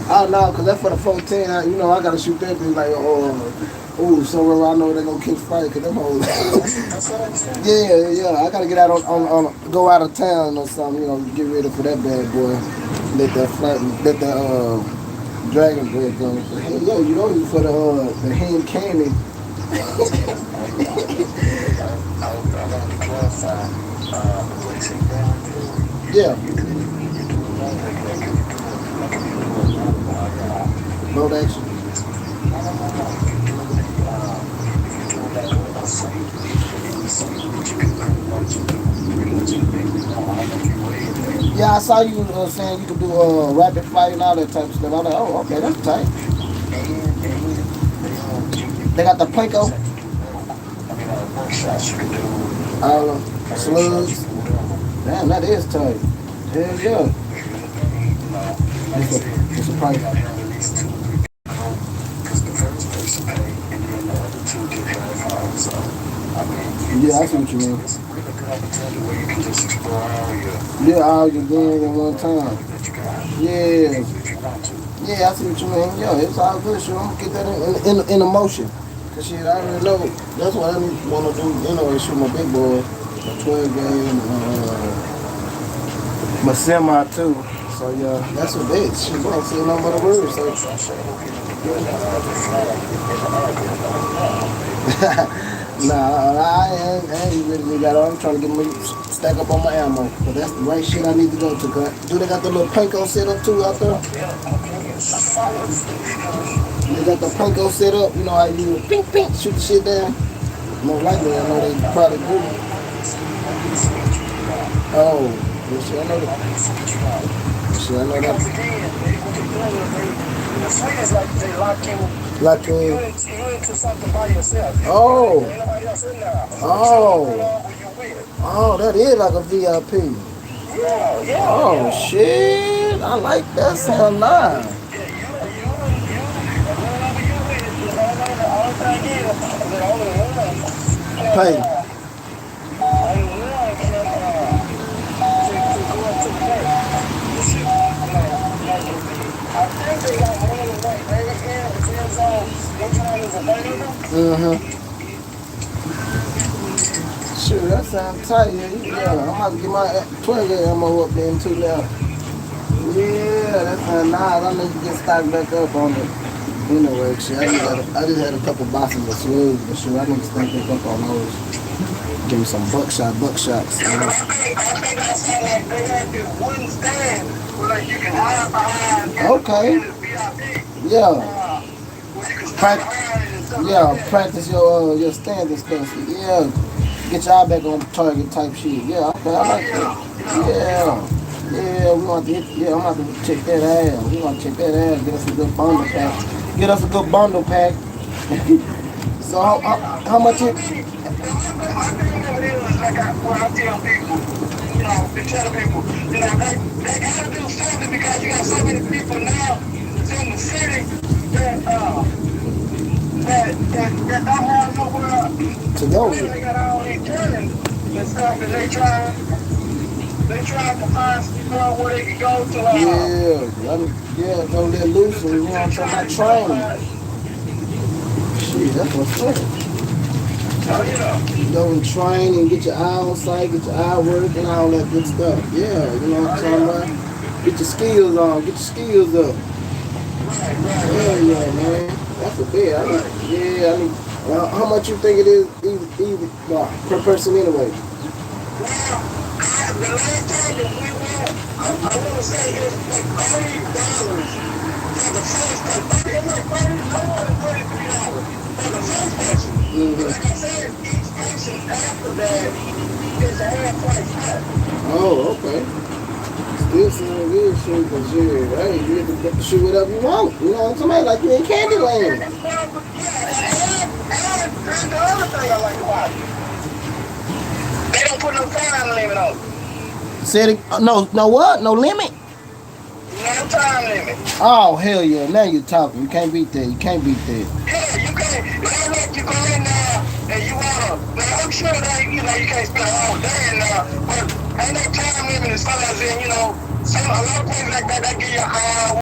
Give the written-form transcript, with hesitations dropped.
Oh no, cause that's for the 14. You know, I gotta shoot that thing like, ooh, somewhere where I know they gonna catch fire. Cause them hoes. Yeah, yeah. I gotta get out go out of town or something. You know, get ready for that bad boy. Let that dragon bread go. Hey, yo, you know you for the hand candy. Yeah, road action. Yeah, I saw you saying you could do rapid fire and all that type of stuff. I'm like, oh, okay, that's tight. They got the Plinko, slugs. Damn, that is tight. Hell yeah. It's a price. Yeah, I see what you mean. Yeah, all your guns at one time. Yeah. Yeah, I see what you mean. Yeah, it's all good. Sure, I'm gonna get that in motion. Cause shit, I already know. That's what I want to do. You know, shoot my big boy, my 12 game, my semi too. So yeah, that's a bitch. She ain't saying nothing but a word. So. Nah, I ain't really got on. I'm trying to get me stack up on my ammo. But that's the right shit I need to go to. Do they got the little Panko set up too out there? They got the Panko set up. You know how you pink pink shoot the shit down. Most likely, I know they probably do. Oh, well, shit, I know that. Shit, I know that. Lock in. Oh. Oh. Oh, that is like a VIP. Oh shit. I like that sound nice. Pay. Mm-hmm. Sure, that sounds tight. Yeah, I'm about to get my 12 gauge ammo up there too now. Yeah, that sounds nice. I need to get stocked back up on it. Anyway, shit, I just had a couple boxes of slugs, but sure, I need to stock back up on those. Give me some buckshots. Okay. Yeah. Practice your stance and stuff. Yeah. Get your eye back on target type shit. Yeah, okay, I like that. Yeah. Yeah, we want to I'm about to check that out. We want to check that out. Get us a good bundle pack. Get us a good bundle pack. So how much it? Like I tell people, to tell people, they gotta do something because you got so many people now in the city that don't have nowhere to go. They got all these turns and stuff, and they try to find where they can go to. Go let loose and try to train. Shit, that's what's up. Go and train and get your eye on sight, get your eye work and all that good stuff. Yeah, you know what I'm talking about? Get your skills on, get your skills up. Yeah, man. That's a bit. I mean, how much you think it is per person anyway? The last time that we went, I want to say it was like $30 for the first person. It was like $33 for the first person. Like I said, each person after that is a half price cut. Oh, okay. Still sound good, shit, but shit, hey, you get to shoot whatever you want. You know what I'm talking about? Like you in Candyland. And the other thing I like about it, they don't put no time limit on it. Said it, no what? No limit? No time limit. Oh, hell yeah. Now you're talking. You can't beat that. Yeah, you can't. They let you go in there and you want to. Now, I'm sure that, you can't spend all day in there, but ain't no time limit as far as in, a lot of places like that, they give you an hour.